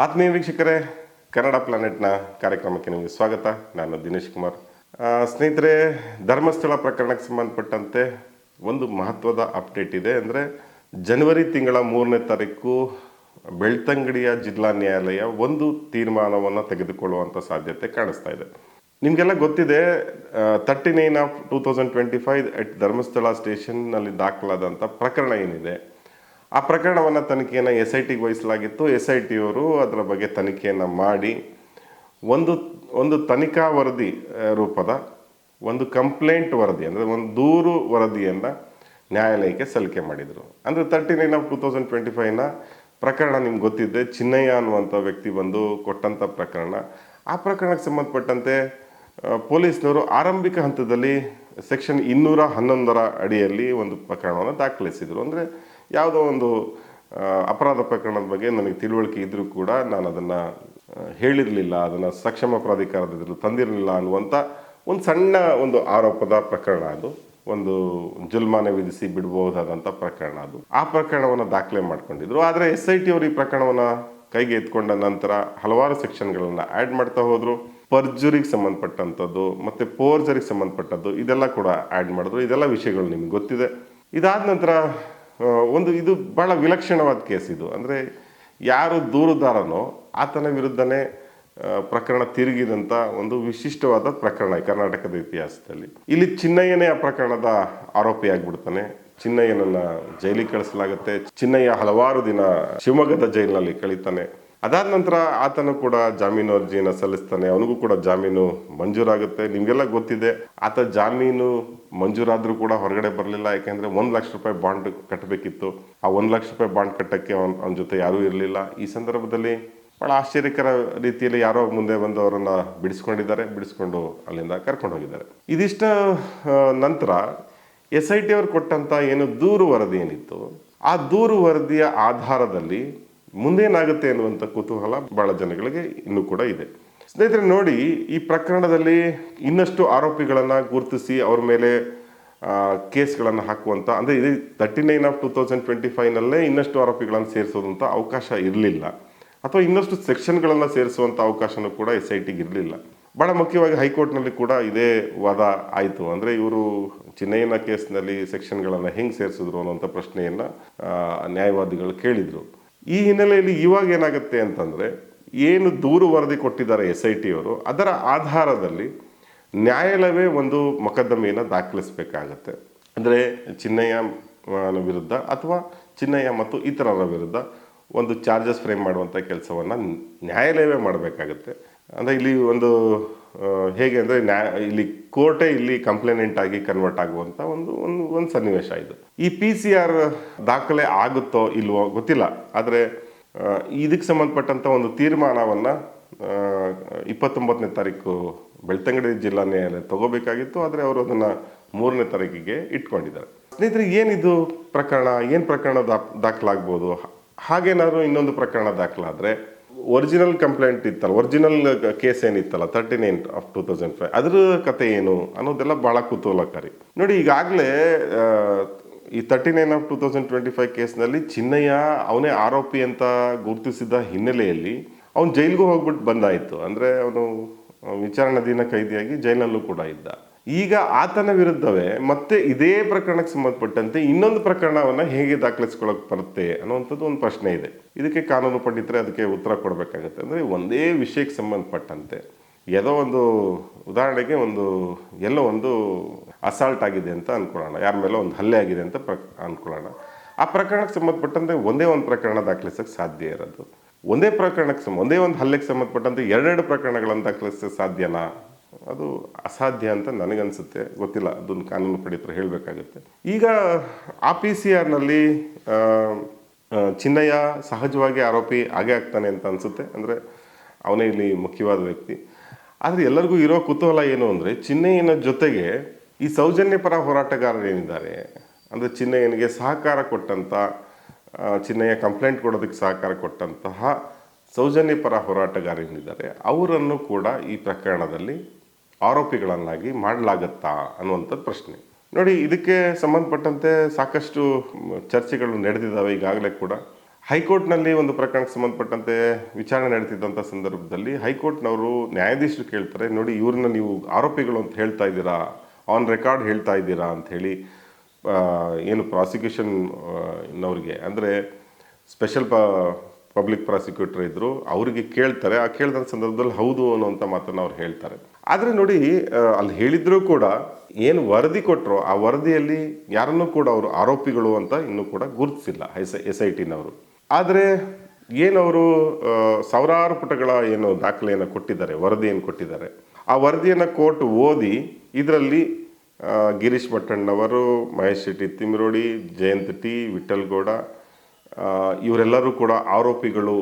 ಆತ್ಮೀಯ ವೀಕ್ಷಕರೇ, ಕನ್ನಡ ಪ್ಲಾನೆಟ್ನ ಕಾರ್ಯಕ್ರಮಕ್ಕೆ ನಿಮಗೆ ಸ್ವಾಗತ. ನಾನು ದಿನೇಶ್ ಕುಮಾರ್. ಸ್ನೇಹಿತರೆ, ಧರ್ಮಸ್ಥಳ ಪ್ರಕರಣಕ್ಕೆ ಸಂಬಂಧಪಟ್ಟಂತೆ ಒಂದು ಮಹತ್ವದ ಅಪ್ಡೇಟ್ ಇದೆ. ಅಂದರೆ ಜನವರಿ ತಿಂಗಳ 3ನೇ ತಾರೀಕು ಬೆಳ್ತಂಗಡಿಯ ಜಿಲ್ಲಾ ನ್ಯಾಯಾಲಯ ಒಂದು ತೀರ್ಮಾನವನ್ನು ತೆಗೆದುಕೊಳ್ಳುವಂಥ ಸಾಧ್ಯತೆ ಕಾಣಿಸ್ತಾ ಇದೆ. ನಿಮಗೆಲ್ಲ ಗೊತ್ತಿದೆ, 39/2025 ಎಟ್ ಧರ್ಮಸ್ಥಳ ಸ್ಟೇಷನ್ನಲ್ಲಿ ದಾಖಲಾದಂಥ ಪ್ರಕರಣ ಏನಿದೆ, ಆ ಪ್ರಕರಣವನ್ನು ತನಿಖೆಯನ್ನು SITಗೆ ವಹಿಸಲಾಗಿತ್ತು. SIT ಅವರು ಅದರ ಬಗ್ಗೆ ತನಿಖೆಯನ್ನು ಮಾಡಿ ಒಂದು ತನಿಖಾ ವರದಿ ರೂಪದ ಒಂದು ಕಂಪ್ಲೇಂಟ್ ವರದಿ, ಅಂದರೆ ಒಂದು ದೂರು ವರದಿಯನ್ನು ನ್ಯಾಯಾಲಯಕ್ಕೆ ಸಲ್ಲಿಕೆ ಮಾಡಿದರು. ಅಂದರೆ 39/2025ನ ಪ್ರಕರಣ ನಿಮ್ಗೆ ಗೊತ್ತಿದ್ದೆ, ಚಿನ್ನಯ್ಯ ಅನ್ನುವಂಥ ವ್ಯಕ್ತಿ ಬಂದು ಕೊಟ್ಟಂಥ ಪ್ರಕರಣ. ಆ ಪ್ರಕರಣಕ್ಕೆ ಸಂಬಂಧಪಟ್ಟಂತೆ ಪೊಲೀಸ್ನವರು ಆರಂಭಿಕ ಹಂತದಲ್ಲಿ ಸೆಕ್ಷನ್ 211ರ ಅಡಿಯಲ್ಲಿ ಒಂದು ಪ್ರಕರಣವನ್ನು ದಾಖಲಿಸಿದರು. ಅಂದರೆ ಯಾವುದೋ ಒಂದು ಅಪರಾಧ ಪ್ರಕರಣದ ಬಗ್ಗೆ ನನಗೆ ತಿಳುವಳಿಕೆ ಇದ್ದರೂ ಕೂಡ ನಾನು ಅದನ್ನು ಹೇಳಿರಲಿಲ್ಲ, ಅದನ್ನು ಸಕ್ಷಮ ಪ್ರಾಧಿಕಾರದ ತಂದಿರಲಿಲ್ಲ ಅನ್ನುವಂಥ ಒಂದು ಸಣ್ಣ ಒಂದು ಆರೋಪದ ಪ್ರಕರಣ. ಅದು ಒಂದು ಜುಲ್ಮಾನೆ ವಿಧಿಸಿ ಬಿಡಬಹುದಾದಂಥ ಪ್ರಕರಣ. ಅದು ಆ ಪ್ರಕರಣವನ್ನು ದಾಖಲೆ ಮಾಡ್ಕೊಂಡಿದ್ರು. ಆದರೆ SIT ಅವರು ಈ ಪ್ರಕರಣವನ್ನು ಕೈಗೆ ಎತ್ಕೊಂಡ ನಂತರ ಹಲವಾರು ಸೆಕ್ಷನ್ಗಳನ್ನು ಆ್ಯಡ್ ಮಾಡ್ತಾ ಹೋದರು. ಪರ್ಜುರಿಗೆ ಸಂಬಂಧಪಟ್ಟಂಥದ್ದು ಮತ್ತು ಫೋರ್ಜರಿಗೆ ಸಂಬಂಧಪಟ್ಟದ್ದು ಇದೆಲ್ಲ ಕೂಡ ಆ್ಯಡ್ ಮಾಡಿದ್ರು. ಇದೆಲ್ಲ ವಿಷಯಗಳು ನಿಮಗೆ ಗೊತ್ತಿದೆ. ಇದಾದ ನಂತರ ಇದು ಭಾಳ ವಿಲಕ್ಷಣವಾದ ಕೇಸ್ ಇದು. ಅಂದರೆ ಯಾರು ದೂರುದಾರನೋ ಆತನ ವಿರುದ್ಧನೇ ಪ್ರಕರಣ ತಿರುಗಿದಂಥ ಒಂದು ವಿಶಿಷ್ಟವಾದ ಪ್ರಕರಣ ಕರ್ನಾಟಕದ ಇತಿಹಾಸದಲ್ಲಿ. ಇಲ್ಲಿ ಚಿನ್ನಯ್ಯನೇ ಆ ಪ್ರಕರಣದ ಆರೋಪಿಯಾಗಿಬಿಡ್ತಾನೆ. ಚಿನ್ನಯ್ಯನನ್ನು ಜೈಲಿಗೆ ಕಳಿಸಲಾಗುತ್ತೆ. ಚಿನ್ನಯ್ಯ ಹಲವಾರು ದಿನ ಶಿವಮೊಗ್ಗದ ಜೈಲಿನಲ್ಲಿ ಕಳೀತಾನೆ. ಅದಾದ ನಂತರ ಆತನು ಕೂಡ ಜಾಮೀನು ಅರ್ಜಿಯನ್ನು ಸಲ್ಲಿಸ್ತಾನೆ. ಅವನಿಗೂ ಕೂಡ ಜಾಮೀನು ಮಂಜೂರಾಗುತ್ತೆ. ನಿಮಗೆಲ್ಲ ಗೊತ್ತಿದೆ, ಆತ ಜಾಮೀನು ಮಂಜೂರಾದರೂ ಕೂಡ ಹೊರಗಡೆ ಬರಲಿಲ್ಲ. ಯಾಕೆಂದರೆ 1 ಲಕ್ಷ ರೂಪಾಯಿ ಬಾಂಡ್ ಕಟ್ಟಬೇಕಿತ್ತು. ಆ 1 ಲಕ್ಷ ರೂಪಾಯಿ ಬಾಂಡ್ ಕಟ್ಟಕ್ಕೆ ಅವನ ಜೊತೆ ಯಾರೂ ಇರಲಿಲ್ಲ. ಈ ಸಂದರ್ಭದಲ್ಲಿ ಭಾಳ ಆಶ್ಚರ್ಯಕರ ರೀತಿಯಲ್ಲಿ ಯಾರೋ ಮುಂದೆ ಬಂದು ಅವರನ್ನು ಬಿಡಿಸ್ಕೊಂಡು ಅಲ್ಲಿಂದ ಕರ್ಕೊಂಡು ಹೋಗಿದ್ದಾರೆ. ಇದಿಷ್ಟ ನಂತರ SIT ಅವರು ಕೊಟ್ಟಂಥ ಏನು ದೂರು ವರದಿ ಏನಿತ್ತು, ಆ ದೂರು ವರದಿಯ ಆಧಾರದಲ್ಲಿ ಮುಂದೇನಾಗುತ್ತೆ ಅನ್ನುವಂಥ ಕುತೂಹಲ ಭಾಳ ಜನಗಳಿಗೆ ಇನ್ನೂ ಕೂಡ ಇದೆ. ಸ್ನೇಹಿತರೆ ನೋಡಿ, ಈ ಪ್ರಕರಣದಲ್ಲಿ ಇನ್ನಷ್ಟು ಆರೋಪಿಗಳನ್ನು ಗುರುತಿಸಿ ಅವ್ರ ಮೇಲೆ ಕೇಸ್ಗಳನ್ನು ಹಾಕುವಂಥ, ಅಂದರೆ ಇದು 39/2025ನಲ್ಲೇ ಇನ್ನಷ್ಟು ಆರೋಪಿಗಳನ್ನು ಸೇರಿಸೋದಂಥ ಅವಕಾಶ ಇರಲಿಲ್ಲ, ಅಥವಾ ಇನ್ನಷ್ಟು ಸೆಕ್ಷನ್ಗಳನ್ನು ಸೇರಿಸುವಂಥ ಅವಕಾಶನೂ ಕೂಡ SITಗೆ ಇರಲಿಲ್ಲ. ಭಾಳ ಮುಖ್ಯವಾಗಿ ಹೈಕೋರ್ಟ್ನಲ್ಲಿ ಕೂಡ ಇದೇ ವಾದ ಆಯಿತು. ಅಂದರೆ ಇವರು ಚಿನ್ನಯ್ಯನ ಕೇಸ್ನಲ್ಲಿ ಸೆಕ್ಷನ್ಗಳನ್ನು ಹೆಂಗೆ ಸೇರಿಸಿದ್ರು ಅನ್ನೋಂಥ ಪ್ರಶ್ನೆಯನ್ನು ನ್ಯಾಯವಾದಿಗಳು ಕೇಳಿದರು. ಈ ಹಿನ್ನೆಲೆಯಲ್ಲಿ ಇವಾಗ ಏನಾಗುತ್ತೆ ಅಂತಂದರೆ, ಏನು ದೂರು ವರದಿ ಕೊಟ್ಟಿದ್ದಾರೆ SIT ಅವರು, ಅದರ ಆಧಾರದಲ್ಲಿ ನ್ಯಾಯಾಲಯವೇ ಒಂದು ಮೊಕದ್ದಮೆಯನ್ನು ದಾಖಲಿಸಬೇಕಾಗತ್ತೆ. ಅಂದರೆ ಚಿನ್ನಯ್ಯನ ವಿರುದ್ಧ ಅಥವಾ ಚಿನ್ನಯ್ಯ ಮತ್ತು ಇತರರ ವಿರುದ್ಧ ಒಂದು ಚಾರ್ಜಸ್ ಫ್ರೇಮ್ ಮಾಡುವಂಥ ಕೆಲಸವನ್ನು ನ್ಯಾಯಾಲಯವೇ ಮಾಡಬೇಕಾಗತ್ತೆ. ಅಂದರೆ ಇಲ್ಲಿ ಒಂದು ಹೇಗೆ ಅಂದರೆ ಇಲ್ಲಿ ಕೋರ್ಟೇ ಇಲ್ಲಿ ಕಂಪ್ಲೇನೆಂಟ್ ಆಗಿ ಕನ್ವರ್ಟ್ ಆಗುವಂಥ ಒಂದು ಸನ್ನಿವೇಶ ಇದು. ಈ PCR ದಾಖಲೆ ಆಗುತ್ತೋ ಇಲ್ವೋ ಗೊತ್ತಿಲ್ಲ. ಆದರೆ ಇದಕ್ಕೆ ಸಂಬಂಧಪಟ್ಟಂಥ ಒಂದು ತೀರ್ಮಾನವನ್ನು 29ನೇ ತಾರೀಕು ಬೆಳ್ತಂಗಡಿ ಜಿಲ್ಲಾ ನ್ಯಾಯಾಲಯ ತಗೋಬೇಕಾಗಿತ್ತು. ಆದರೆ ಅವರು ಅದನ್ನು 3ನೇ ತಾರೀಕಿಗೆ ಇಟ್ಕೊಂಡಿದ್ದಾರೆ. ಸ್ನೇಹಿತರೆ, ಏನಿದು ಪ್ರಕರಣ, ಏನು ಪ್ರಕರಣ ದಾಖಲಾಗ್ಬೋದು? ಹಾಗೇನಾದರೂ ಇನ್ನೊಂದು ಪ್ರಕರಣ ದಾಖಲಾದರೆ, ಒರಿಜಿನಲ್ ಕಂಪ್ಲೇಂಟ್ ಇತ್ತಲ್ಲ, ಒರಿಜಿನಲ್ ಕೇಸ್ ಏನಿತ್ತಲ್ಲ 39/2005, ಅದರ ಕತೆ ಏನು ಅನ್ನೋದೆಲ್ಲ ಭಾಳ ಕುತೂಹಲಕಾರಿ. ನೋಡಿ, ಈಗಾಗಲೇ ಈ 39/2025 ಕೇಸ್ನಲ್ಲಿ ಚಿನ್ನಯ್ಯ ಅವನೇ ಆರೋಪಿ ಅಂತ ಗುರುತಿಸಿದ ಹಿನ್ನೆಲೆಯಲ್ಲಿ ಅವನು ಜೈಲಿಗೂ ಹೋಗ್ಬಿಟ್ಟು ಬಂದಾಯಿತು. ಅಂದರೆ ಅವನು ವಿಚಾರಣಾಧೀನ ಕೈದಿಯಾಗಿ ಜೈಲಲ್ಲೂ ಕೂಡ ಇದ್ದ. ಈಗ ಆತನ ವಿರುದ್ಧವೇ ಮತ್ತೆ ಇದೇ ಪ್ರಕರಣಕ್ಕೆ ಸಂಬಂಧಪಟ್ಟಂತೆ ಇನ್ನೊಂದು ಪ್ರಕರಣವನ್ನು ಹೇಗೆ ದಾಖಲಿಸ್ಕೊಳ್ಳೋಕೆ ಬರುತ್ತೆ ಅನ್ನುವಂಥದ್ದು ಒಂದು ಪ್ರಶ್ನೆ ಇದೆ. ಇದಕ್ಕೆ ಕಾನೂನು ಪಂಡಿತರೆ ಅದಕ್ಕೆ ಉತ್ತರ ಕೊಡಬೇಕಾಗುತ್ತೆ. ಅಂದರೆ ಒಂದೇ ವಿಷಯಕ್ಕೆ ಸಂಬಂಧಪಟ್ಟಂತೆ ಯಾವುದೋ ಒಂದು ಉದಾಹರಣೆಗೆ ಎಲ್ಲೋ ಒಂದು ಅಸಾಲ್ಟ್ ಆಗಿದೆ ಅಂತ ಅಂದ್ಕೊಳ್ಳೋಣ, ಯಾರ ಮೇಲೋ ಒಂದು ಹಲ್ಲೆ ಆಗಿದೆ ಅಂತ ಅಂದ್ಕೊಳ್ಳೋಣ. ಆ ಪ್ರಕರಣಕ್ಕೆ ಸಂಬಂಧಪಟ್ಟಂತೆ ಒಂದೇ ಒಂದು ಪ್ರಕರಣ ದಾಖಲಿಸೋಕ್ಕೆ ಸಾಧ್ಯ ಇರೋದು. ಒಂದೇ ಒಂದು ಹಲ್ಲೆಗೆ ಸಂಬಂಧಪಟ್ಟಂತೆ 2 ಪ್ರಕರಣಗಳನ್ನು ದಾಖಲಿಸೋಕ್ಕೆ ಸಾಧ್ಯನಾ? ಅದು ಅಸಾಧ್ಯ ಅಂತ ನನಗನ್ಸುತ್ತೆ. ಗೊತ್ತಿಲ್ಲ, ಅದನ್ನು ಕಾನೂನು ಪಂಡಿತರು ಹೇಳಬೇಕಾಗುತ್ತೆ. ಈಗ ಆ PCR ಚಿನ್ನಯ್ಯ ಸಹಜವಾಗಿ ಆರೋಪಿ ಆಗೇ ಆಗ್ತಾನೆ ಅಂತ ಅನಿಸುತ್ತೆ. ಅಂದರೆ ಅವನೇ ಇಲ್ಲಿ ಮುಖ್ಯವಾದ ವ್ಯಕ್ತಿ. ಆದರೆ ಎಲ್ಲರಿಗೂ ಇರೋ ಕುತೂಹಲ ಏನು ಅಂದರೆ, ಚಿನ್ನಯ್ಯನ ಜೊತೆಗೆ ಈ ಸೌಜನ್ಯ ಪರ ಹೋರಾಟಗಾರರು ಏನಿದ್ದಾರೆ, ಅಂದರೆ ಚಿನ್ನಯ್ಯನಿಗೆ ಸಹಕಾರ ಕೊಟ್ಟಂಥ, ಚಿನ್ನಯ್ಯ ಕಂಪ್ಲೇಂಟ್ ಕೊಡೋದಕ್ಕೆ ಸಹಕಾರ ಕೊಟ್ಟಂತಹ ಸೌಜನ್ಯ ಪರ ಹೋರಾಟಗಾರರಿದ್ದಾರೆ, ಅವರನ್ನು ಕೂಡ ಈ ಪ್ರಕರಣದಲ್ಲಿ ಆರೋಪಿಗಳನ್ನಾಗಿ ಮಾಡಲಾಗತ್ತಾ ಅನ್ನುವಂಥದ್ದು ಪ್ರಶ್ನೆ. ನೋಡಿ, ಇದಕ್ಕೆ ಸಂಬಂಧಪಟ್ಟಂತೆ ಸಾಕಷ್ಟು ಚರ್ಚೆಗಳು ನಡೆದಿದ್ದಾವೆ ಈಗಾಗಲೇ ಕೂಡ. ಹೈಕೋರ್ಟ್ನಲ್ಲಿ ಒಂದು ಪ್ರಕರಣಕ್ಕೆ ಸಂಬಂಧಪಟ್ಟಂತೆ ವಿಚಾರಣೆ ನಡೀತಿದ್ದಂಥ ಸಂದರ್ಭದಲ್ಲಿ ಹೈಕೋರ್ಟ್ನವರು ನ್ಯಾಯಾಧೀಶರು ಕೇಳ್ತಾರೆ, ನೋಡಿ ಇವ್ರನ್ನ ನೀವು ಆರೋಪಿಗಳು ಅಂತ ಹೇಳ್ತಾ ಇದ್ದೀರಾ, ಆನ್ ರೆಕಾರ್ಡ್ ಹೇಳ್ತಾ ಇದ್ದೀರಾ ಅಂತ ಹೇಳಿ ಏನು ಪ್ರಾಸಿಕ್ಯೂಷನ್ ನವ್ರಿಗೆ ಅಂದರೆ ಸ್ಪೆಷಲ್ ಪಬ್ಲಿಕ್ ಪ್ರಾಸಿಕ್ಯೂಟರ್ ಇದ್ದರು ಅವರಿಗೆ ಕೇಳ್ತಾರೆ. ಆ ಕೇಳಿದ ಸಂದರ್ಭದಲ್ಲಿ ಹೌದು ಅನ್ನುವಂಥ ಮಾತನ್ನು ಅವ್ರು ಹೇಳ್ತಾರೆ. ಆದರೆ ನೋಡಿ ಅಲ್ಲಿ ಹೇಳಿದರೂ ಕೂಡ ಏನು ವರದಿ ಕೊಟ್ಟರು ಆ ವರದಿಯಲ್ಲಿ ಯಾರನ್ನೂ ಕೂಡ ಅವರು ಆರೋಪಿಗಳು ಅಂತ ಇನ್ನೂ ಕೂಡ ಗುರುತಿಸಿಲ್ಲ SIT-ನವರು. ಆದರೆ ಏನವರು ಸಾವಿರಾರು ಪುಟಗಳ ಏನು ದಾಖಲೆಯನ್ನು ಕೊಟ್ಟಿದ್ದಾರೆ, ವರದಿಯನ್ನು ಕೊಟ್ಟಿದ್ದಾರೆ, ಆ ವರದಿಯನ್ನು ಕೋರ್ಟ್ ಓದಿ ಇದರಲ್ಲಿ ಗಿರೀಶ್ ಮಟ್ಟಣ್ಣವರು, ಮಹೇಶ್ ಶೆಟ್ಟಿ ತಿಮ್ರೋಡಿ, ಜಯಂತ್ ಟಿ, ವಿಠಲ್ ಗೌಡ ಇವರೆಲ್ಲರೂ ಕೂಡ ಆರೋಪಿಗಳು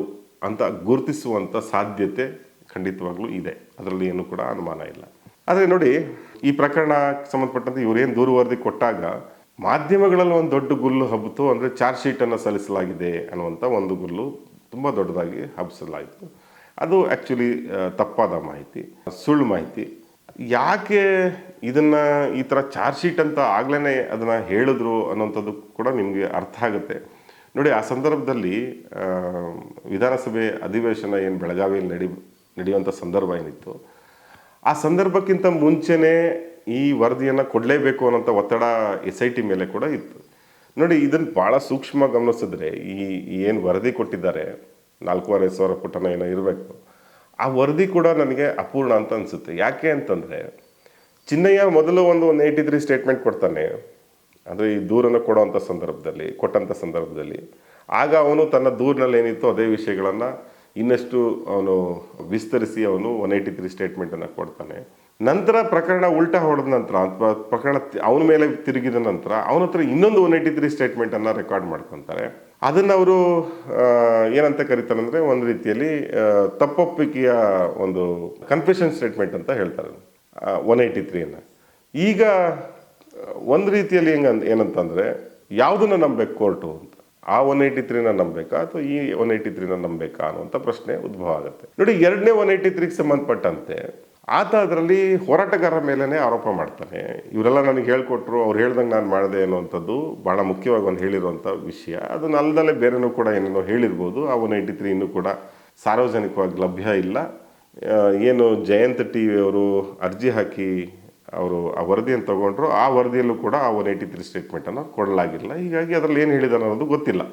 ಅಂತ ಗುರುತಿಸುವಂಥ ಸಾಧ್ಯತೆ ಖಂಡಿತವಾಗ್ಲೂ ಇದೆ, ಅದರಲ್ಲಿ ಏನೂ ಕೂಡ ಅನುಮಾನ ಇಲ್ಲ. ಆದರೆ ನೋಡಿ ಈ ಪ್ರಕರಣಕ್ಕೆ ಸಂಬಂಧಪಟ್ಟಂತೆ ಇವರೇನು ದೂರು ವರದಿ ಕೊಟ್ಟಾಗ ಮಾಧ್ಯಮಗಳಲ್ಲಿ ಒಂದು ದೊಡ್ಡ ಗುಲ್ಲು ಹಬ್ಬಿತು. ಅಂದರೆ ಚಾರ್ಜ್ ಶೀಟನ್ನು ಸಲ್ಲಿಸಲಾಗಿದೆ ಅನ್ನುವಂಥ ಒಂದು ಗುಲ್ಲು ತುಂಬ ದೊಡ್ಡದಾಗಿ ಹಬ್ಬಿಸಲಾಯಿತು. ಅದು ಆ್ಯಕ್ಚುಲಿ ತಪ್ಪಾದ ಮಾಹಿತಿ, ಸುಳ್ಳು ಮಾಹಿತಿ. ಯಾಕೆ ಇದನ್ನು ಈ ಥರ ಚಾರ್ಜ್ ಶೀಟ್ ಅಂತ ಆಗ್ಲೇ ಅದನ್ನು ಹೇಳಿದ್ರು ಅನ್ನೋಂಥದ್ದು ಕೂಡ ನಿಮಗೆ ಅರ್ಥ ಆಗುತ್ತೆ. ನೋಡಿ ಆ ಸಂದರ್ಭದಲ್ಲಿ ವಿಧಾನಸಭೆ ಅಧಿವೇಶನ ಏನು ಬೆಳಗಾವಿಯಲ್ಲಿ ನಡೆಯುವಂಥ ಸಂದರ್ಭ ಏನಿತ್ತು, ಆ ಸಂದರ್ಭಕ್ಕಿಂತ ಮುಂಚೆನೇ ಈ ವರದಿಯನ್ನು ಕೊಡಲೇಬೇಕು ಅನ್ನೋಂಥ ಒತ್ತಡ SIT ಮೇಲೆ ಕೂಡ ಇತ್ತು. ನೋಡಿ ಇದನ್ನು ಭಾಳ ಸೂಕ್ಷ್ಮ ಗಮನಿಸಿದ್ರೆ ಈ ಏನು ವರದಿ ಕೊಟ್ಟಿದ್ದಾರೆ 4,500 ಪುಟನ ಏನೋ ಇರಬೇಕು, ಆ ವರದಿ ಕೂಡ ನನಗೆ ಅಪೂರ್ಣ ಅಂತ ಅನಿಸುತ್ತೆ. ಯಾಕೆ ಅಂತಂದರೆ ಚಿನ್ನಯ್ಯ ಮೊದಲು ಒಂದು 183 ಸ್ಟೇಟ್ಮೆಂಟ್ ಕೊಡ್ತಾನೆ, ಅಂದರೆ ಈ ದೂರನ್ನು ಕೊಟ್ಟಂಥ ಸಂದರ್ಭದಲ್ಲಿ ಆಗ ಅವನು ತನ್ನ ದೂರಿನಲ್ಲಿ ಏನಿತ್ತು ಅದೇ ವಿಷಯಗಳನ್ನು ಇನ್ನಷ್ಟು ಅವನು ವಿಸ್ತರಿಸಿ ಅವನು 183 ಸ್ಟೇಟ್ಮೆಂಟನ್ನು ಕೊಡ್ತಾನೆ. ನಂತರ ಪ್ರಕರಣ ಉಲ್ಟಾ ಹೊಡೆದ ನಂತರ ಅಥವಾ ಪ್ರಕರಣ ಅವನ ಮೇಲೆ ತಿರುಗಿದ ನಂತರ ಅವನ ಹತ್ರ ಇನ್ನೊಂದು 183 ಸ್ಟೇಟ್ಮೆಂಟನ್ನು ರೆಕಾರ್ಡ್ ಮಾಡ್ಕೊತಾರೆ. ಅದನ್ನು ಅವರು ಏನಂತ ಕರೀತಾರೆ ಅಂದರೆ ಒಂದು ರೀತಿಯಲ್ಲಿ ತಪ್ಪೊಪ್ಪಿಗೆಯ ಒಂದು ಕನ್ಫೆಷನ್ ಸ್ಟೇಟ್ಮೆಂಟ್ ಅಂತ ಹೇಳ್ತಾರೆ 183ಅನ್ನು. ಈಗ ಒಂದು ರೀತಿಯಲ್ಲಿ ಏನಂತಂದರೆ ಯಾವುದನ್ನು ನಂಬಬೇಕು ಕೋರ್ಟು ಅಂತ, ಆ 183ನ ನಂಬಬೇಕಾ ಅಥವಾ ಈ 183ನ ನಂಬಬೇಕಾ ಅನ್ನುವಂಥ ಪ್ರಶ್ನೆ ಉದ್ಭವ ಆಗುತ್ತೆ. ನೋಡಿ ಎರಡನೇ 183ಗೆ ಸಂಬಂಧಪಟ್ಟಂತೆ ಆತ ಅದರಲ್ಲಿ ಹೋರಾಟಗಾರರ ಮೇಲೇ ಆರೋಪ ಮಾಡ್ತಾನೆ. ಇವರೆಲ್ಲ ನನಗೆ ಹೇಳ್ಕೊಟ್ರು, ಅವ್ರು ಹೇಳ್ದಂಗೆ ನಾನು ಮಾಡಿದೆ ಅನ್ನುವಂಥದ್ದು ಭಾಳ ಮುಖ್ಯವಾಗಿ ಒಂದು ಹೇಳಿರುವಂಥ ವಿಷಯ. ಅದನ್ನ ಅಲ್ಲದಲ್ಲೇ ಬೇರೆನೂ ಕೂಡ ಏನೇನೋ ಹೇಳಿರ್ಬೋದು. ಆ 183 ಇನ್ನೂ ಕೂಡ ಸಾರ್ವಜನಿಕವಾಗಿ ಲಭ್ಯ ಇಲ್ಲ. ಏನು ಜಯಂತ್ ಟಿ ಅವರು ಅರ್ಜಿ ಹಾಕಿ ಅವರು ಆ ವರದಿಯನ್ನು ತಗೊಂಡ್ರು, ಆ ವರದಿಯಲ್ಲೂ ಕೂಡ ಆ 183 ಸ್ಟೇಟ್ಮೆಂಟನ್ನು ಕೊಡಲಾಗಿಲ್ಲ. ಹೀಗಾಗಿ ಅದರಲ್ಲಿ ಏನು ಹೇಳಿದಾನೆ ಅನ್ನೋದು ಗೊತ್ತಿಲ್ಲ.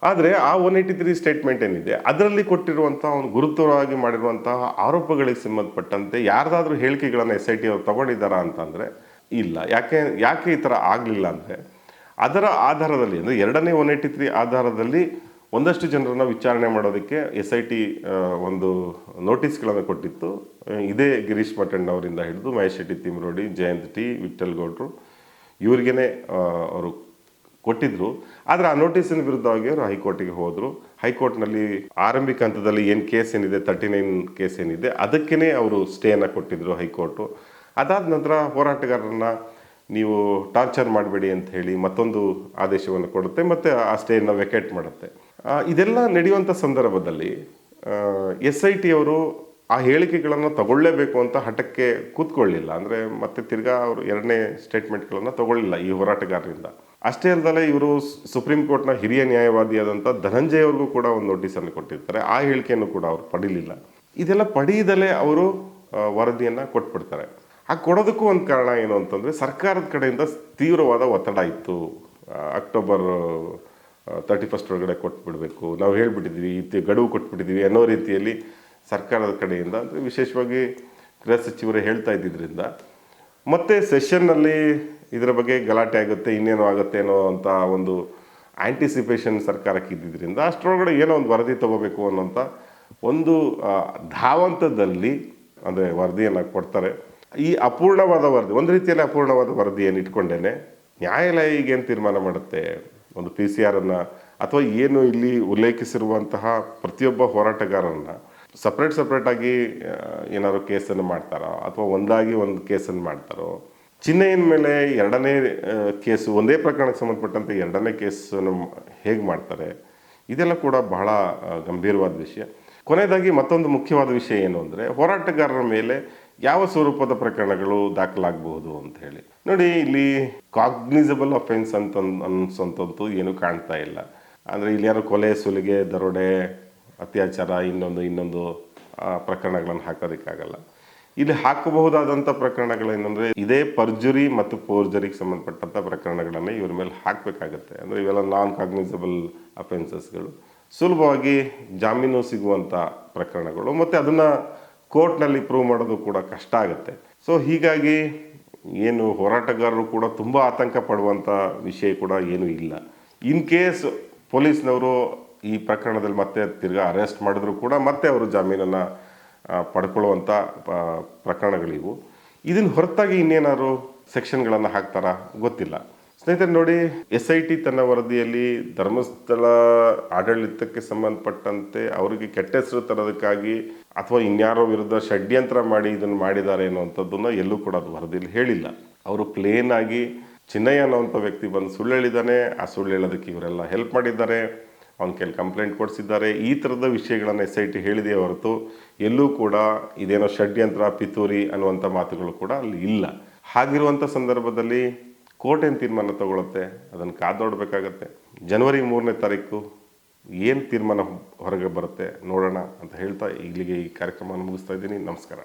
ಆದರೆ ಆ 183 ಸ್ಟೇಟ್ಮೆಂಟ್ ಏನಿದೆ ಅದರಲ್ಲಿ ಕೊಟ್ಟಿರುವಂಥ ಒಂದು ಗುರುತರವಾಗಿ ಮಾಡಿರುವಂತಹ ಆರೋಪಗಳಿಗೆ ಸಂಬಂಧಪಟ್ಟಂತೆ ಯಾರ್ದಾದ್ರೂ ಹೇಳಿಕೆಗಳನ್ನು SIT ಅವರು ತಗೊಂಡಿದ್ದಾರಾ ಅಂತಂದರೆ ಇಲ್ಲ. ಯಾಕೆ ಈ ಥರ ಆಗಲಿಲ್ಲ ಅಂದರೆ ಅದರ ಆಧಾರದಲ್ಲಿ, ಅಂದರೆ ಎರಡನೇ 183 ಆಧಾರದಲ್ಲಿ ಒಂದಷ್ಟು ಜನರನ್ನು ವಿಚಾರಣೆ ಮಾಡೋದಕ್ಕೆ SIT ಒಂದು ನೋಟಿಸ್ಗಳನ್ನು ಕೊಟ್ಟಿತ್ತು. ಇದೇ ಗಿರೀಶ್ ಮಟ್ಟಣ್ಣವರಿಂದ ಹಿಡಿದು ಮಹೇಶ್ ಶೆಟ್ಟಿ ತಿಮ್ರೋಡಿ, ಜಯಂತ್ ಟಿ, ವಿಠಲ್ ಗೌಡ್ರು ಇವ್ರಿಗೇ ಅವರು ಕೊಟ್ಟಿದ್ರು. ಆದರೆ ಆ ನೋಟಿಸಿನ ವಿರುದ್ಧವಾಗಿ ಅವರು ಹೈಕೋರ್ಟಿಗೆ ಹೋದರು. ಹೈಕೋರ್ಟ್ನಲ್ಲಿ ಆರಂಭಿಕ ಹಂತದಲ್ಲಿ ಏನು ಕೇಸ್ ಏನಿದೆ 39 ಕೇಸ್ ಏನಿದೆ ಅದಕ್ಕೇ ಅವರು ಸ್ಟೇಯನ್ನು ಕೊಟ್ಟಿದ್ದರು ಹೈಕೋರ್ಟು. ಅದಾದ ನಂತರ ಹೋರಾಟಗಾರರನ್ನು ನೀವು ಟಾರ್ಚರ್ ಮಾಡಬೇಡಿ ಅಂತ ಹೇಳಿ ಮತ್ತೊಂದು ಆದೇಶವನ್ನು ಕೊಡುತ್ತೆ ಮತ್ತು ಆ ಸ್ಟೇಯನ್ನು ವೆಕೇಟ್ ಮಾಡುತ್ತೆ. ಇದೆಲ್ಲ ನಡೆಯುವಂಥ ಸಂದರ್ಭದಲ್ಲಿ SIT ಅವರು ಆ ಹೇಳಿಕೆಗಳನ್ನು ತಗೊಳ್ಳೇಬೇಕು ಅಂತ ಹಠಕ್ಕೆ ಕೂತ್ಕೊಳ್ಳಿಲ್ಲ. ಅಂದರೆ ಮತ್ತೆ ತಿರ್ಗಾ ಅವರು ಎರಡನೇ ಸ್ಟೇಟ್ಮೆಂಟ್ಗಳನ್ನು ತಗೊಳ್ಳಿಲ್ಲ ಈ ಹೋರಾಟಗಾರರಿಂದ. ಅಷ್ಟೇ ಅಲ್ಲದೆ ಇವರು ಸುಪ್ರೀಂ ಕೋರ್ಟ್ನ ಹಿರಿಯ ನ್ಯಾಯವಾದಿಯಾದಂಥ ಧನಂಜಯ್ ಅವ್ರಿಗೂ ಕೂಡ ಒಂದು ನೋಟಿಸನ್ನು ಕೊಟ್ಟಿರ್ತಾರೆ. ಆ ಹೇಳಿಕೆಯನ್ನು ಕೂಡ ಅವರು ಪಡೀಲಿಲ್ಲ. ಇದೆಲ್ಲ ಪಡೆಯದಲೇ ಅವರು ವರದಿಯನ್ನು ಕೊಟ್ಬಿಡ್ತಾರೆ. ಆ ಕೊಡೋದಕ್ಕೂ ಒಂದು ಕಾರಣ ಏನು ಅಂತಂದರೆ ಸರ್ಕಾರದ ಕಡೆಯಿಂದ ತೀವ್ರವಾದ ಒತ್ತಡ ಇತ್ತು. ಅಕ್ಟೋಬರ್ 31 ಒಳಗಡೆ ಕೊಟ್ಬಿಡಬೇಕು, ನಾವು ಹೇಳ್ಬಿಟ್ಟಿದ್ವಿ, ಗಡುವು ಕೊಟ್ಬಿಟ್ಟಿದ್ವಿ ಅನ್ನೋ ರೀತಿಯಲ್ಲಿ ಸರ್ಕಾರದ ಕಡೆಯಿಂದ, ಅಂದರೆ ವಿಶೇಷವಾಗಿ ಗೃಹ ಸಚಿವರು ಹೇಳ್ತಾ ಇದ್ದಿದ್ದರಿಂದ, ಮತ್ತು ಸೆಷನ್ನಲ್ಲಿ ಇದರ ಬಗ್ಗೆ ಗಲಾಟೆ ಆಗುತ್ತೆ, ಇನ್ನೇನೋ ಆಗುತ್ತೆ ಅನ್ನೋ ಅಂತ ಒಂದು ಆ್ಯಂಟಿಸಿಪೇಷನ್ ಸರ್ಕಾರಕ್ಕೆ ಇದ್ದಿದ್ದರಿಂದ ಅಷ್ಟರೊಳಗಡೆ ಏನೋ ಒಂದು ವರದಿ ತಗೋಬೇಕು ಅನ್ನೋಂಥ ಒಂದು ಧಾವಂತದಲ್ಲಿ ಅಂದರೆ ವರದಿಯನ್ನು ಕೊಡ್ತಾರೆ. ಈ ಅಪೂರ್ಣವಾದ ವರದಿ, ಒಂದು ರೀತಿಯಲ್ಲಿ ಅಪೂರ್ಣವಾದ ವರದಿಯನ್ನು ಇಟ್ಕೊಂಡೇನೆ ನ್ಯಾಯಾಲಯ ಈಗೇನು ತೀರ್ಮಾನ ಮಾಡುತ್ತೆ, ಒಂದು PCR ಅಥವಾ ಏನು ಇಲ್ಲಿ ಉಲ್ಲೇಖಿಸಿರುವಂತಹ ಪ್ರತಿಯೊಬ್ಬ ಹೋರಾಟಗಾರರನ್ನು ಸಪ್ರೇಟಾಗಿ ಏನಾದ್ರು ಕೇಸನ್ನು ಮಾಡ್ತಾರೋ ಅಥವಾ ಒಂದು ಕೇಸನ್ನು ಮಾಡ್ತಾರೋ, ಚಿನ್ನಯ್ಯನ ಮೇಲೆ ಎರಡನೇ ಕೇಸು, ಒಂದೇ ಪ್ರಕರಣಕ್ಕೆ ಸಂಬಂಧಪಟ್ಟಂತೆ ಎರಡನೇ ಕೇಸನ್ನು ಹೇಗೆ ಮಾಡ್ತಾರೆ, ಇದೆಲ್ಲ ಕೂಡ ಬಹಳ ಗಂಭೀರವಾದ ವಿಷಯ. ಕೊನೆಯದಾಗಿ ಮತ್ತೊಂದು ಮುಖ್ಯವಾದ ವಿಷಯ ಏನು ಅಂದರೆ ಹೋರಾಟಗಾರರ ಮೇಲೆ ಯಾವ ಸ್ವರೂಪದ ಪ್ರಕರಣಗಳು ದಾಖಲಾಗಬಹುದು ಅಂತ ಹೇಳಿ. ನೋಡಿ ಇಲ್ಲಿ ಕಾಗ್ನಿಸಬಲ್ ಅಫೆನ್ಸ್ ಅಂತ ಅನ್ಸೋಂಥದ್ದು ಏನು ಕಾಣ್ತಾ ಇಲ್ಲ. ಅಂದರೆ ಇಲ್ಲಿ ಯಾರು ಕೊಲೆ ಸುಲಿಗೆ ದರೋಡೆ ಅತ್ಯಾಚಾರ ಇನ್ನೊಂದು ಪ್ರಕರಣಗಳನ್ನು ಹಾಕೋದಕ್ಕಾಗಲ್ಲ. ಇಲ್ಲಿ ಹಾಕಬಹುದಾದಂಥ ಪ್ರಕರಣಗಳೇನೆಂದರೆ ಇದೇ ಪರ್ಜುರಿ ಮತ್ತು ಫೋರ್ಜರಿಗೆ ಸಂಬಂಧಪಟ್ಟಂಥ ಪ್ರಕರಣಗಳನ್ನು ಇವ್ರ ಮೇಲೆ ಹಾಕಬೇಕಾಗತ್ತೆ. ಅಂದರೆ ಇವೆಲ್ಲ ನಾನ್ ಕಾಗ್ನಿಸಬಲ್ ಅಫೆನ್ಸಸ್ಗಳು, ಸುಲಭವಾಗಿ ಜಾಮೀನು ಸಿಗುವಂಥ ಪ್ರಕರಣಗಳು, ಮತ್ತು ಅದನ್ನು ಕೋರ್ಟ್ನಲ್ಲಿ ಪ್ರೂವ್ ಮಾಡೋದು ಕೂಡ ಕಷ್ಟ ಆಗುತ್ತೆ. ಸೊ ಹೀಗಾಗಿ ಏನು ಹೋರಾಟಗಾರರು ಕೂಡ ತುಂಬ ಆತಂಕ ಪಡುವಂಥ ವಿಷಯ ಕೂಡ ಏನೂ ಇಲ್ಲ. ಇನ್ ಕೇಸ್ ಪೊಲೀಸ್ನವರು ಈ ಪ್ರಕರಣದಲ್ಲಿ ಮತ್ತೆ ತಿರ್ಗಾ ಅರೆಸ್ಟ್ ಮಾಡಿದ್ರು ಕೂಡ ಮತ್ತೆ ಅವರು ಜಾಮೀನನ್ನು ಪಡ್ಕೊಳ್ಳುವಂಥ ಪ್ರಕರಣಗಳಿವು. ಇದನ್ನು ಹೊರತಾಗಿ ಇನ್ನೇನಾದ್ರು ಸೆಕ್ಷನ್ಗಳನ್ನು ಹಾಕ್ತಾರಾ ಗೊತ್ತಿಲ್ಲ. ಸ್ನೇಹಿತರೆ ನೋಡಿ, SIT ತನ್ನ ವರದಿಯಲ್ಲಿ ಧರ್ಮಸ್ಥಳ ಆಡಳಿತಕ್ಕೆ ಸಂಬಂಧಪಟ್ಟಂತೆ ಅವರಿಗೆ ಕೆಟ್ಟ ಹೆಸರು ತರೋದಕ್ಕಾಗಿ ಅಥವಾ ಇನ್ಯಾರೋ ವಿರುದ್ಧ ಷಡ್ಯಂತ್ರ ಮಾಡಿ ಇದನ್ನು ಮಾಡಿದ್ದಾರೆ ಅನ್ನುವಂಥದ್ದನ್ನು ಎಲ್ಲೂ ಕೂಡ ಅದು ವರದಿಯಲ್ಲಿ ಹೇಳಿಲ್ಲ. ಅವರು ಪ್ಲೇನ್ ಆಗಿ ಚಿನ್ನಯ್ಯ ಅನ್ನೋವಂಥ ವ್ಯಕ್ತಿ ಬಂದು ಸುಳ್ಳು ಹೇಳಿದ್ದಾನೆ, ಆ ಸುಳ್ಳು ಹೇಳೋದಕ್ಕೆ ಇವರೆಲ್ಲ ಹೆಲ್ಪ್ ಮಾಡಿದ್ದಾರೆ, ಅವನ ಕೈಲಿ ಕಂಪ್ಲೇಂಟ್ ಕೊಡಿಸಿದ್ದಾರೆ, ಈ ಥರದ ವಿಷಯಗಳನ್ನು SIT ಹೇಳಿದೆಯೇ ಹೊರತು ಎಲ್ಲೂ ಕೂಡ ಇದೇನೋ ಷಡ್ಯಂತ್ರ ಪಿತೂರಿ ಅನ್ನುವಂಥ ಮಾತುಗಳು ಕೂಡ ಅಲ್ಲಿ ಇಲ್ಲ. ಹಾಗಿರುವಂಥ ಸಂದರ್ಭದಲ್ಲಿ ಕೋರ್ಟ್ ಏನು ತೀರ್ಮಾನ ತಗೊಳುತ್ತೆ ಅದನ್ನು ಕಾದೋಡಬೇಕಾಗತ್ತೆ. ಜನವರಿ 3ನೇ ತಾರೀಕು ಏನು ತೀರ್ಮಾನ ಹೊರಗೆ ಬರುತ್ತೆ ನೋಡೋಣ ಅಂತ ಹೇಳ್ತಾ ಇಲ್ಲಿಗೆ ಈ ಕಾರ್ಯಕ್ರಮವನ್ನು ಮುಗಿಸ್ತಾ ಇದ್ದೀನಿ. ನಮಸ್ಕಾರ.